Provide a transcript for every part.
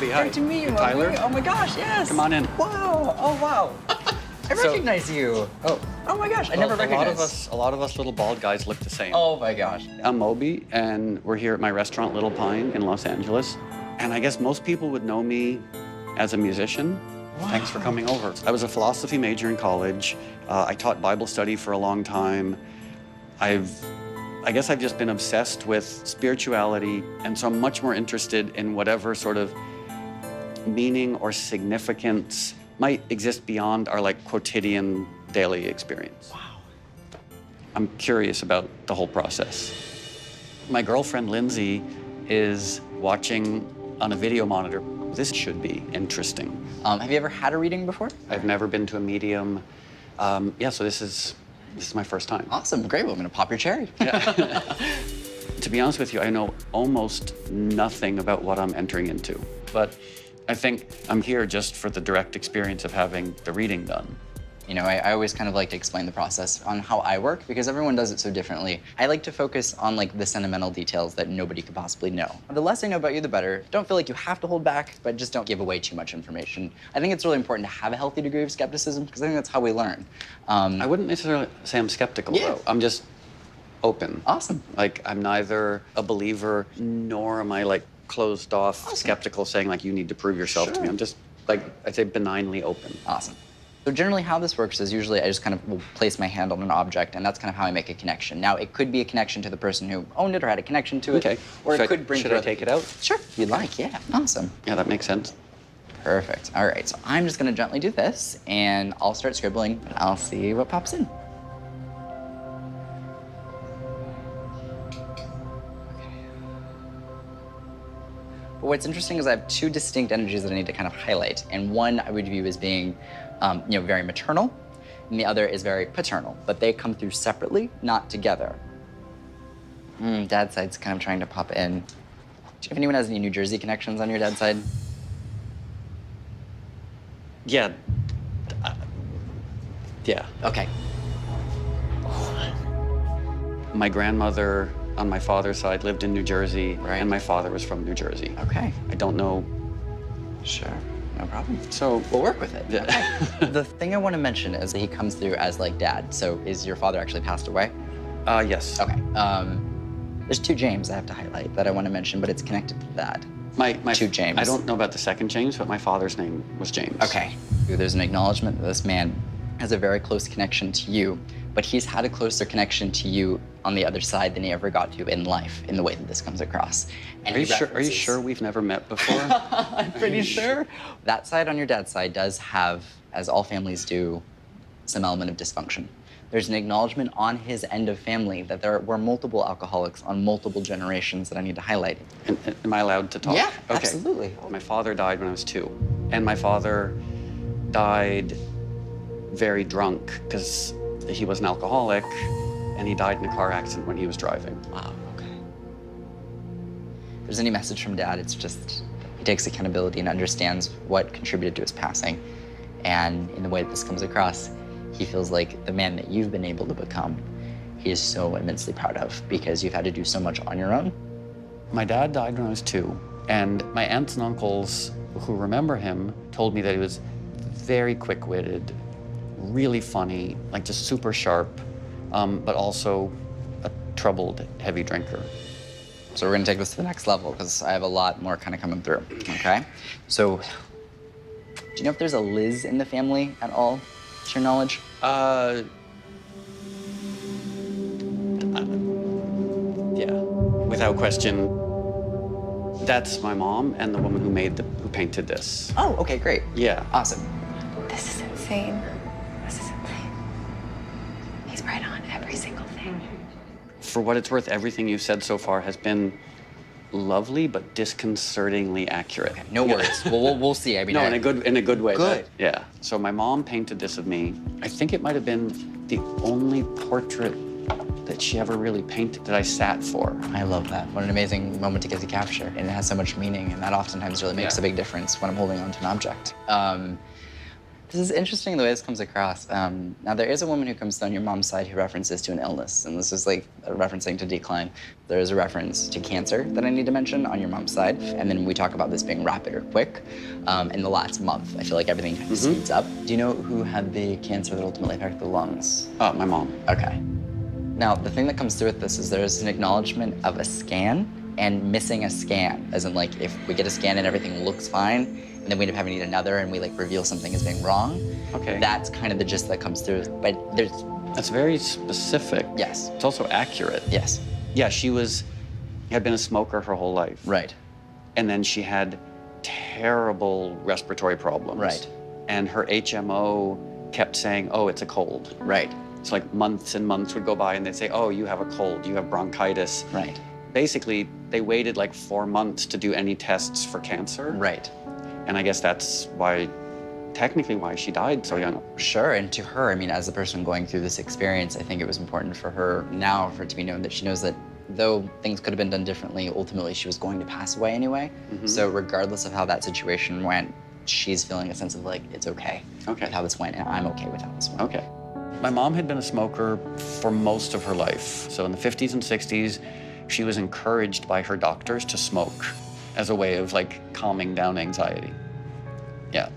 Moby. Hi. Great to meet you, And Moby. Tyler. Oh my gosh, yes. Come on in. Wow. Oh wow. I So- recognize you. Oh my gosh, I never recognized. A lot of us little bald guys look the same. Oh my gosh. I'm Moby, and we're here at my restaurant, Little Pine, in Los Angeles. And I guess most people would know me as a musician. Wow. Thanks for coming over. I was a philosophy major in college. I taught Bible study for a long time. I guess I've just been obsessed with spirituality, and so I'm much more interested in whatever sort of meaning or significance might exist beyond our quotidian daily experience. Wow. I'm curious about the whole process. My girlfriend Lindsay is watching on a video monitor. This should be interesting. Have you ever had a reading before? I've never been to a medium. Yeah, so this is my first time. Awesome, great. Well, I'm gonna pop your cherry. Yeah. To be honest with you, I know almost nothing about what I'm entering into, but I think I'm here just for the direct experience of having the reading done. You know, I always kind of like to explain the process on how I work because everyone does it so differently. I like to focus on the sentimental details that nobody could possibly know. The less I know about you, the better. Don't feel like you have to hold back, but just don't give away too much information. I think it's really important to have a healthy degree of skepticism because I think that's how we learn. I wouldn't necessarily say I'm skeptical, Yeah. though. I'm just open. Awesome. I'm neither a believer nor am I closed off, Awesome. skeptical, saying you need to prove yourself to me. Sure. I'm just I'd say benignly open. Awesome. So generally how this works is usually I just kind of will place my hand on an object, and that's kind of how I make a connection. Now, it could be a connection to the person who owned it or had a connection to it. Okay. Or it could bring Should I take it out? Sure, if you'd like, yeah. Awesome. Yeah, that makes sense. Perfect. All right, so I'm just gonna gently do this, and I'll start scribbling, and I'll see what pops in. But what's interesting is I have two distinct energies that I need to kind of highlight, and one I would view as being, very maternal, and the other is very paternal, but they come through separately, not together. Dad's side's kind of trying to pop in. Do you have anyone who has any New Jersey connections on your dad's side? Yeah. Yeah. Okay. My grandmother on my father's side lived in New Jersey, Right. and my father was from New Jersey. Okay. I don't know. Sure. No problem. So We'll work with it. Yeah. Okay. The thing I want to mention is that he comes through as dad. So is your father actually passed away? Yes. Okay. There's two James I have to highlight that I want to mention, but it's connected to that. My Two James. I don't know about the second James, but my father's name was James. Okay. There's an acknowledgement that this man has a very close connection to you, but he's had a closer connection to you on the other side than he ever got to in life, in the way that this comes across. And Are you he sure? Are you references- sure we've never met before? I'm pretty sure. That side on your dad's side does have, as all families do, some element of dysfunction. There's an acknowledgement on his end of family that there were multiple alcoholics on multiple generations that I need to highlight. Am I allowed to talk? Yeah, Okay. absolutely. My father died when I was 2, and my father died very drunk because he was an alcoholic, and he died in a car accident when he was driving. Wow, okay. If there's any message from Dad, it's just he takes accountability and understands what contributed to his passing. And in the way that this comes across, he feels like the man that you've been able to become, he is so immensely proud of because you've had to do so much on your own. My dad died when I was 2, and my aunts and uncles who remember him told me that he was very quick-witted, really funny, just super sharp, but also a troubled, heavy drinker. So we're gonna take this to the next level because I have a lot more kind of coming through, okay? So, do you know if there's a Liz in the family at all, to your knowledge? Yeah, without question. That's my mom and the woman who painted this. Oh, okay, great. Yeah. Awesome. This is insane. This is insane. He's right on every single thing. For what it's worth, everything you've said so far has been lovely but disconcertingly accurate. Okay, no worries. We'll see. I mean, No, in a good way. Good. Yeah. So my mom painted this of me. I think it might have been the only portrait that she ever really painted that I sat for. I love that. What an amazing moment to get to capture. And it has so much meaning, and that oftentimes really makes Yeah. a big difference when I'm holding on to an object. This is interesting the way this comes across. Now, there is a woman who comes on your mom's side who references to an illness, and this is like referencing to decline. There is a reference to cancer that I need to mention on your mom's side, and then we talk about this being rapid or quick. In the last month, I feel like everything kind of speeds up. Do you know who had the cancer that ultimately affected the lungs? My mom. Okay. Now, the thing that comes through with this is there's an acknowledgement of a scan and missing a scan, as in like if we get a scan and everything looks fine, and then we end up having to need another and we like reveal something as being wrong. Okay. That's kind of the gist that comes through. But there's, That's very specific. yes, It's also accurate. yes, Yeah, she had been a smoker her whole life. right, And then she had terrible respiratory problems. Right. And her HMO kept saying, oh, it's a cold. right, So like months and months would go by and they'd say, oh, you have a cold, you have bronchitis. right, Basically, they waited like 4 months to do any tests for cancer. right. And I guess that's technically why she died so young. Sure, and to her, I mean, as the person going through this experience, I think it was important for her now for it to be known that she knows that though things could have been done differently, ultimately she was going to pass away anyway. So regardless of how that situation went, she's feeling a sense of like, it's okay Okay. with how this went, and I'm okay with how this went. Okay. My mom had been a smoker for most of her life. So in the 50s and 60s, she was encouraged by her doctors to smoke as a way of like calming down anxiety. Yeah.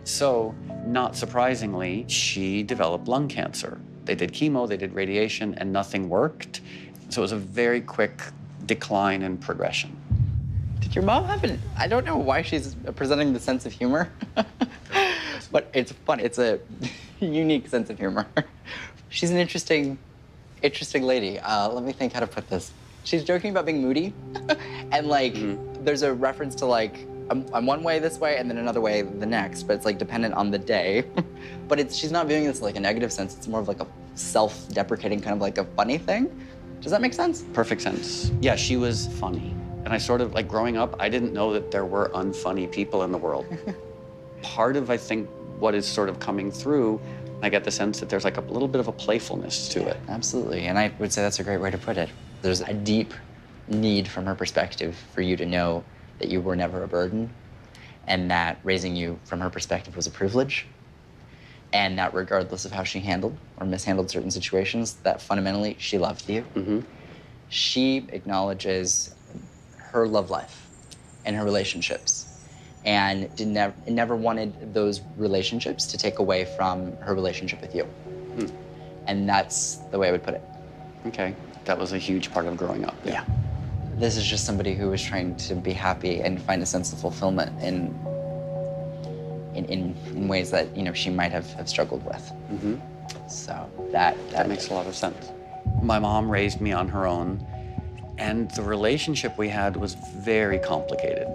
So, not surprisingly, she developed lung cancer. They did chemo, they did radiation, and nothing worked. So it was a very quick decline and progression. Did your mom have an, I don't know why she's presenting the sense of humor, but it's fun. It's a unique sense of humor. She's an interesting lady. Let me think how to put this. She's joking about being moody, and like, there's a reference to like, I'm one way this way and then another way the next, but it's like dependent on the day. But she's not viewing this like a negative sense. It's more of like a self-deprecating kind of like a funny thing. Does that make sense? Perfect sense. Yeah, she was funny. And I sort of, like growing up, I didn't know that there were unfunny people in the world. Part of, I think, what is sort of coming through, I get the sense that there's like a little bit of a playfulness to it. Absolutely, and I would say that's a great way to put it. There's a deep need from her perspective for you to know that you were never a burden, and that raising you from her perspective was a privilege, and that regardless of how she handled or mishandled certain situations, that fundamentally she loved you. She acknowledges her love life and her relationships, and never wanted those relationships to take away from her relationship with you. And that's the way I would put it. Okay, that was a huge part of growing up. Yeah. This is just somebody who was trying to be happy and find a sense of fulfillment in ways that, you know, she might have struggled with. So that makes a lot of sense. My mom raised me on her own, and the relationship we had was very complicated.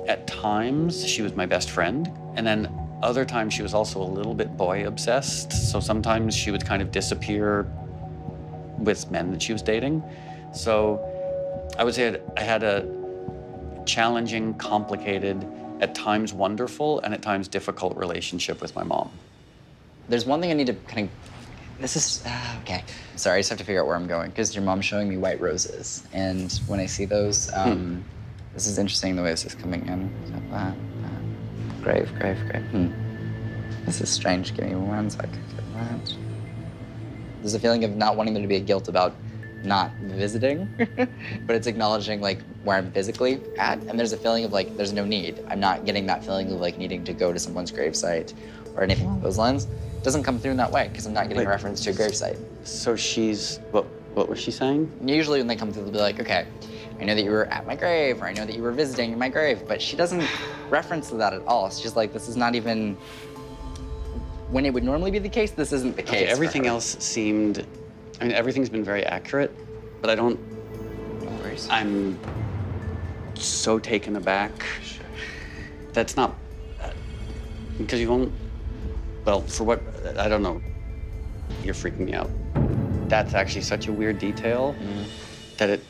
At times, she was my best friend, and then other times she was also a little bit boy obsessed. So sometimes she would kind of disappear with men that she was dating. So I would say I had a challenging, complicated, at times wonderful, and at times difficult relationship with my mom. There's one thing I need to kind of, this is, okay. Sorry, I just have to figure out where I'm going, because your mom's showing me white roses. And when I see those, this is interesting the way this is coming in. Grave. This is strange, give me 1 second. There's a feeling of not wanting there to be a guilt about not visiting, but it's acknowledging like where I'm physically at, and there's a feeling of like, there's no need. I'm not getting that feeling of like needing to go to someone's gravesite or anything along those lines. It doesn't come through in that way, because I'm not getting a reference to a gravesite. So she's, what was she saying? Usually when they come through, they'll be like, okay, I know that you were at my grave, or I know that you were visiting my grave, but she doesn't reference that at all. She's like, this is not even, when it would normally be the case, this isn't the case. Okay, everything else seemed, I mean, everything's been very accurate, but I don't, No worries. I'm so taken aback. That's not, because you won't, well, for what, I don't know, you're freaking me out. That's actually such a weird detail that it,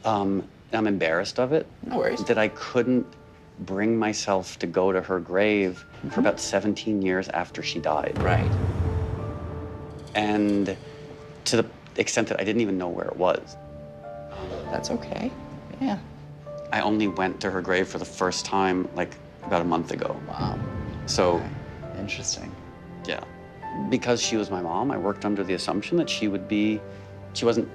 I'm embarrassed of it. No worries. That I couldn't bring myself to go to her grave for about 17 years after she died. Right. And to the extent that I didn't even know where it was. That's okay. Yeah. I only went to her grave for the first time like about a month ago. Wow. So Okay. Interesting. Yeah. Because she was my mom, I worked under the assumption that she wasn't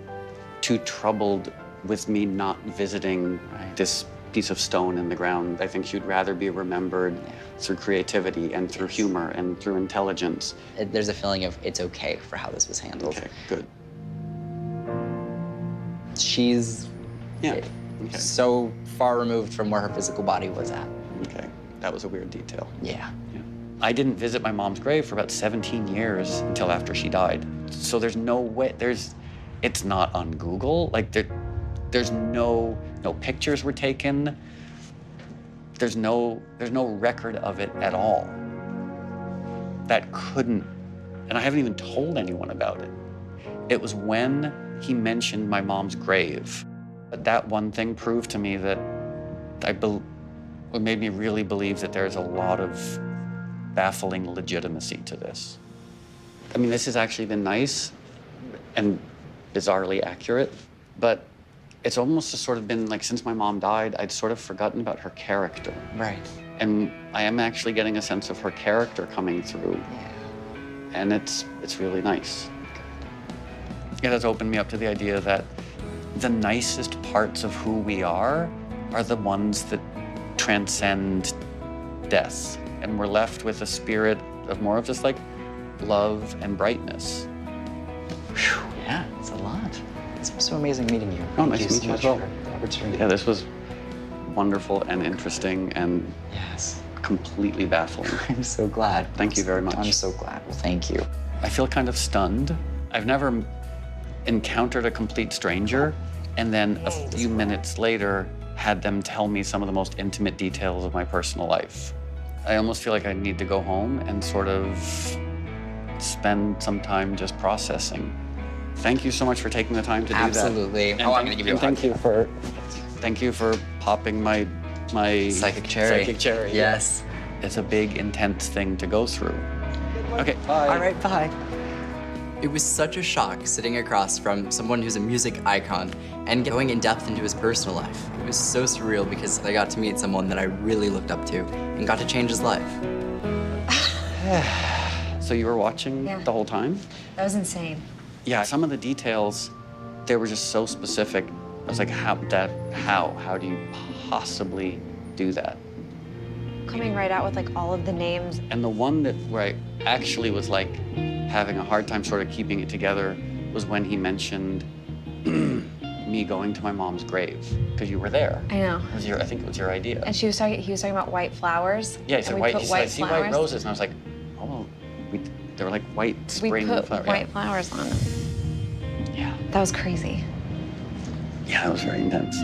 too troubled with me not visiting this piece of stone in the ground. I think she'd rather be remembered through creativity and through humor and through intelligence. There's a feeling of it's okay for how this was handled. Okay, good. She's so far removed from where her physical body was at. Okay, that was a weird detail. Yeah. I didn't visit my mom's grave for about 17 years until after she died. So there's no way, it's not on Google. Like there's no pictures were taken. There's no record of it at all. That couldn't, and I haven't even told anyone about it. It was when he mentioned my mom's grave. But that one thing proved to me that what made me really believe that there's a lot of baffling legitimacy to this. I mean, this has actually been nice and bizarrely accurate, but it's almost just sort of been like since my mom died, I'd sort of forgotten about her character. Right. And I am actually getting a sense of her character coming through. Yeah. And it's really nice. It has opened me up to the idea that the nicest parts of who we are the ones that transcend death. And we're left with a spirit of more of just like love and brightness. Whew, yeah, it's a lot. It's so amazing meeting you. Oh, nice to meet you as well. For the opportunity. Yeah, this was wonderful and interesting and Yes. completely baffling. I'm so glad. Thank you very much. I'm so glad. Well, thank you. I feel kind of stunned. I've never encountered a complete stranger and then a few minutes later had them tell me some of the most intimate details of my personal life. I almost feel like I need to go home and sort of spend some time just processing. Thank you so much for taking the time to do that. Absolutely. Oh, I'm gonna give you a hug. Thank you for popping my Psychic cherry. Psychic cherry. Yes. It's a big, intense thing to go through. Okay, bye. All right, bye. It was such a shock sitting across from someone who's a music icon and going in depth into his personal life. It was so surreal because I got to meet someone that I really looked up to and got to change his life. So you were watching Yeah. the whole time? That was insane. Yeah, some of the details, they were just so specific. I was like, how do you possibly do that? Coming right out with like all of the names. And the one where I actually was like having a hard time sort of keeping it together was when he mentioned me going to my mom's grave, because you were there. I know. I think it was your idea. And he was talking about white flowers. Yeah, he said and we white. put He said, I see white roses, and I was like, oh, they were like white We spring put flowers. white flowers on them. Yeah. That was crazy. Yeah, that was very intense.